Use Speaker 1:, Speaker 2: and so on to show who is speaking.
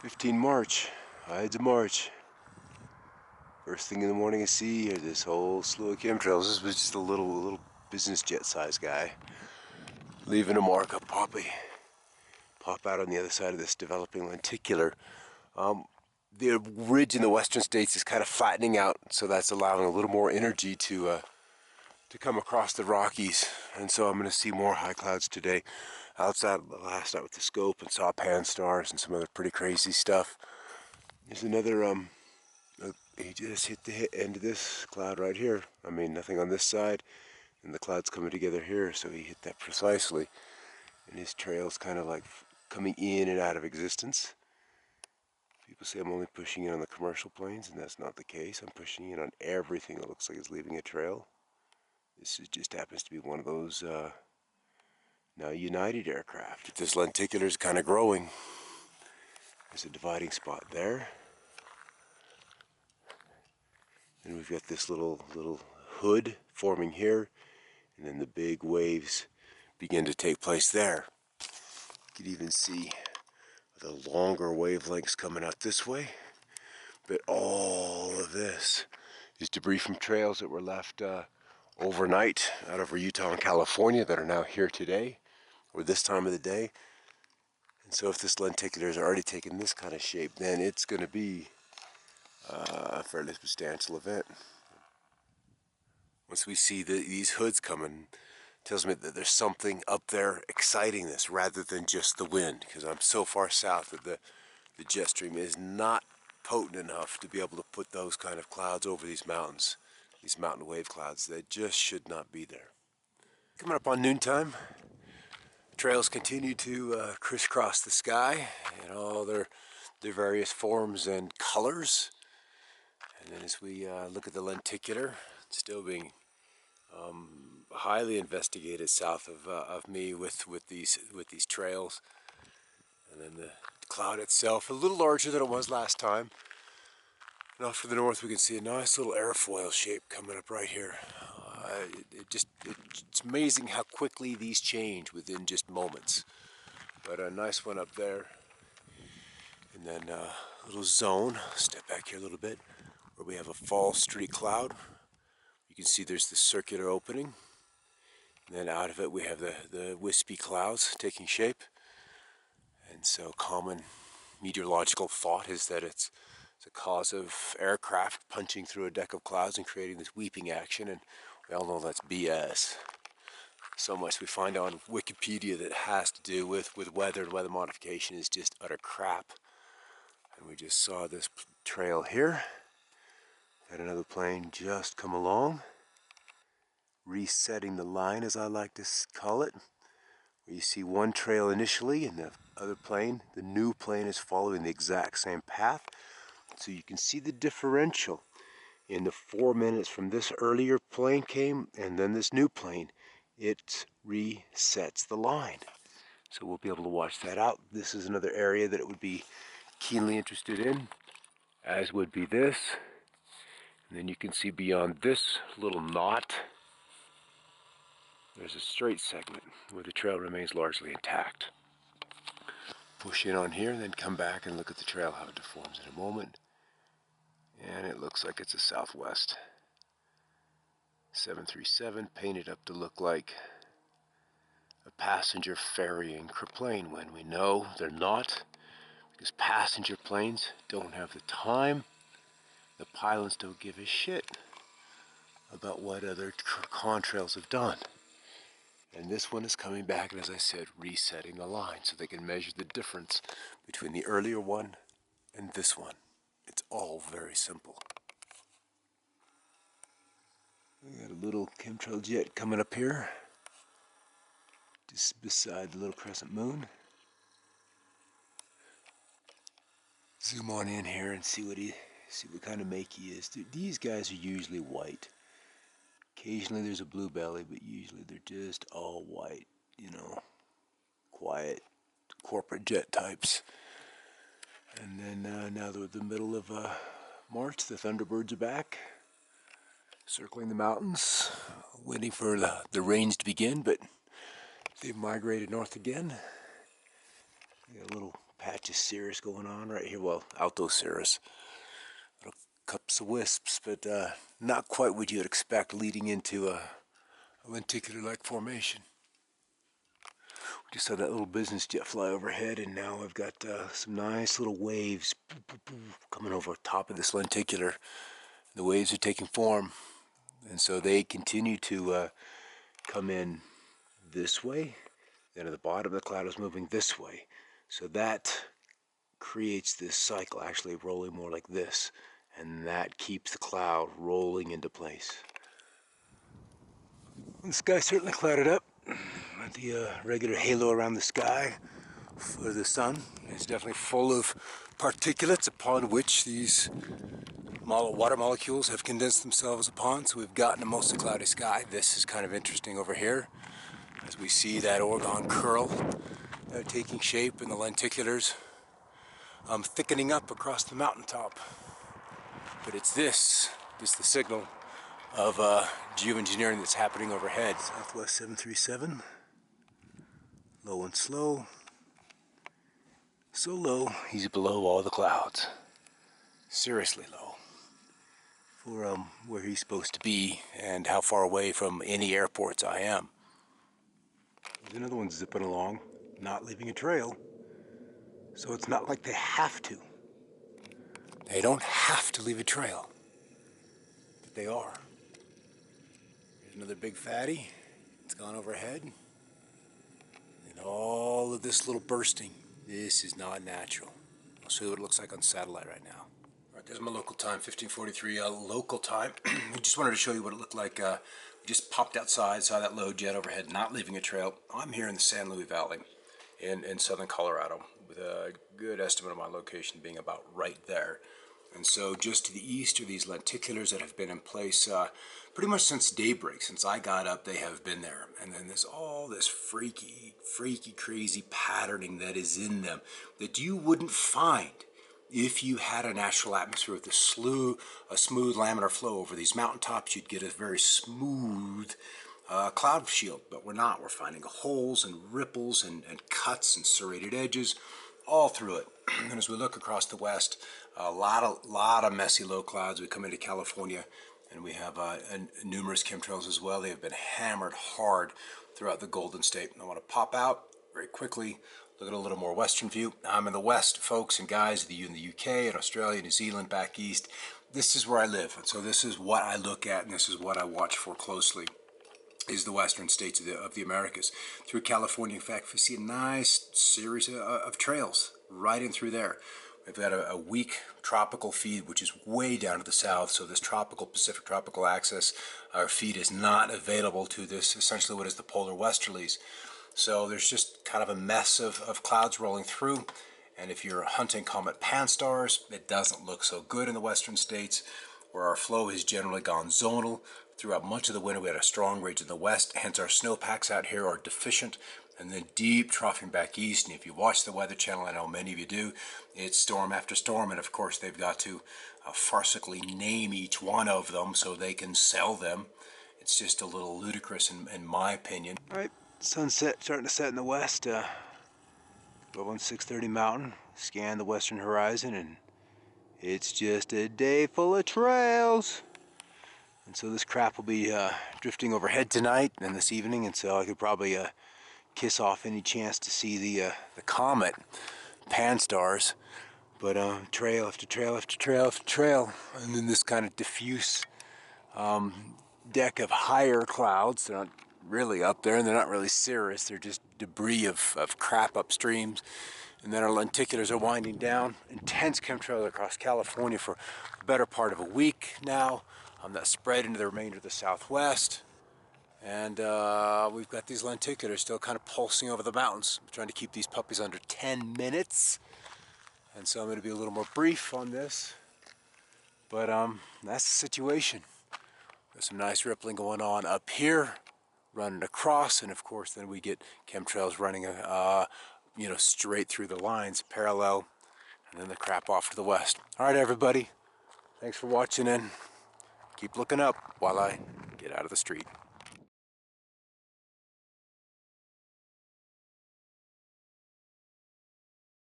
Speaker 1: 15 March, Ides of March. First thing in the morning I see here, this whole slew of chemtrails. This was just a little business jet sized guy leaving a mark up pop out on the other side of this developing lenticular. The ridge in the western states is kind of flattening out, so that's allowing a little more energy to come across the Rockies, and so I'm going to see more high clouds today. Outside last night with the scope and saw pan stars and some other pretty crazy stuff. There's another he just hit the end of this cloud right here. I mean, nothing on this side, and the cloud's coming together here, so he hit that precisely. And his trail's kind of like coming in and out of existence. People say I'm only pushing in on the commercial planes, and that's not the case. I'm pushing in on everything that looks like it's leaving a trail. This just happens to be one of those now United aircraft. This lenticular is kind of growing. There's a dividing spot there. And we've got this little hood forming here, and then the big waves begin to take place there. You can even see the longer wavelengths coming out this way, but all of this is debris from trails that were left overnight out over Utah and California that are now here today, or this time of the day. And so if this lenticular is already taken this kind of shape, then it's going to be a fairly substantial event. Once we see these hoods coming, it tells me that there's something up there exciting this rather than just the wind, because I'm so far south that the jet stream is not potent enough to be able to put those kind of clouds over these mountains, these mountain wave clouds. They just should not be there. Coming up on noontime, trails continue to crisscross the sky in all their various forms and colors. And then as we look at the lenticular, it's still being highly investigated south of me with these trails. And then the cloud itself, a little larger than it was last time. And off to the north we can see a nice little airfoil shape coming up right here. It's amazing how quickly these change within just moments. But a nice one up there. And then a little zone, step back here a little bit, where we have a fall streak cloud. You can see there's the circular opening. And then out of it we have the wispy clouds taking shape. And so common meteorological thought is that it's a cause of aircraft punching through a deck of clouds and creating this weeping action, and we all know that's BS. So much we find on Wikipedia that has to do with weather and weather modification is just utter crap. And we just saw this trail here. Had another plane just come along, resetting the line, as I like to call it. Where you see one trail initially and the other plane, the new plane is following the exact same path. So you can see the differential in the 4 minutes from this earlier plane came and then this new plane. It resets the line. So we'll be able to watch that out. This is another area that it would be keenly interested in, as would be this. And then you can see beyond this little knot, there's a straight segment where the trail remains largely intact. Push in on here, then come back and look at the trail, how it deforms in a moment. And it looks like it's a Southwest 737 painted up to look like a passenger ferrying plane, when we know they're not, because passenger planes don't have the time. The pilots don't give a shit about what other contrails have done. And this one is coming back, and as I said, resetting the line so they can measure the difference between the earlier one and this one. It's all very simple. We got a little chemtrail jet coming up here, just beside the little crescent moon. Zoom on in here and see what kind of make he is. These guys are usually white. Occasionally there's a blue belly, but usually they're just all white, you know, quiet corporate jet types. And then now they're the middle of March, the Thunderbirds are back, circling the mountains, waiting for the rains to begin, but they've migrated north again. We got a little patch patch of cirrus going on right here. Well, alto cirrus. Little cups of wisps, but not quite what you'd expect leading into a lenticular-like formation. We just saw that little business jet fly overhead, and now I've got some nice little waves coming over top of this lenticular. The waves are taking form, and so they continue to come in this way. Then at the bottom of the cloud is moving this way. So that creates this cycle, actually rolling more like this, and that keeps the cloud rolling into place. The sky certainly clouded up. The regular halo around the sky for the sun is definitely full of particulates upon which these water molecules have condensed themselves upon, so we've gotten a mostly cloudy sky. This is kind of interesting over here as we see that Oregon curl taking shape in the lenticulars thickening up across the mountaintop. But it's this is the signal of geo-engineering that's happening overhead. Southwest 737, low and slow. So low, he's below all the clouds. Seriously low for where he's supposed to be and how far away from any airports I am. There's another one zipping along, not leaving a trail. So it's not like they have to. They don't have to leave a trail, but they are. Here's another big fatty. It's gone overhead. And all of this little bursting, this is not natural. I'll show you what it looks like on satellite right now. All right, there's my local time, 1543 local time. I just wanted to show you what it looked like. We just popped outside, saw that low jet overhead, not leaving a trail. I'm here in the San Luis Valley in southern Colorado, with a good estimate of my location being about right there. And so just to the east are these lenticulars that have been in place pretty much since daybreak. Since I got up, they have been there. And then there's all this freaky, crazy patterning that is in them that you wouldn't find if you had a natural atmosphere with a smooth laminar flow over these mountaintops. You'd get a very smooth cloud shield, but we're not. We're finding holes and ripples and cuts and serrated edges all through it. And as we look across the west, a lot of messy low clouds. We come into California, and we have numerous chemtrails as well. They have been hammered hard throughout the Golden State. I want to pop out very quickly, look at a little more western view. I'm in the west, folks and guys, in the UK, and Australia, New Zealand, back east. This is where I live, and so this is what I look at, and this is what I watch for closely, is the western states of the Americas. Through California, in fact, we see a nice series of trails right in through there. We've got a weak tropical feed, which is way down to the south, so this Pacific tropical axis, our feed is not available to this, essentially what is the polar westerlies. So there's just kind of a mess of clouds rolling through, and if you're hunting comet pan-stars, it doesn't look so good in the western states, where our flow has generally gone zonal. Throughout much of the winter, we had a strong ridge in the west, hence our snowpacks out here are deficient, and then deep troughing back east. And if you watch the Weather Channel, I know many of you do, it's storm after storm, and of course they've got to farcically name each one of them so they can sell them. It's just a little ludicrous in my opinion. All right, sunset starting to set in the west. Up on 630 Mountain, scan the western horizon, and it's just a day full of trails. And so this crap will be drifting overhead tonight and this evening, and so I could probably kiss off any chance to see the comet pan-stars. But trail after trail after trail after trail, and then this kind of diffuse deck of higher clouds. They're not really up there, and they're not really cirrus. They're just debris of crap upstreams. And then our lenticulars are winding down. Intense chemtrails across California for the better part of a week now. That spread into the remainder of the southwest. And we've got these lenticulars still kind of pulsing over the mountains. I'm trying to keep these puppies under 10 minutes. And so I'm going to be a little more brief on this. But that's the situation. There's some nice rippling going on up here, running across, and of course then we get chemtrails running straight through the lines, parallel, and then the crap off to the west. All right, everybody. Thanks for watching, and keep looking up while I get out of the street.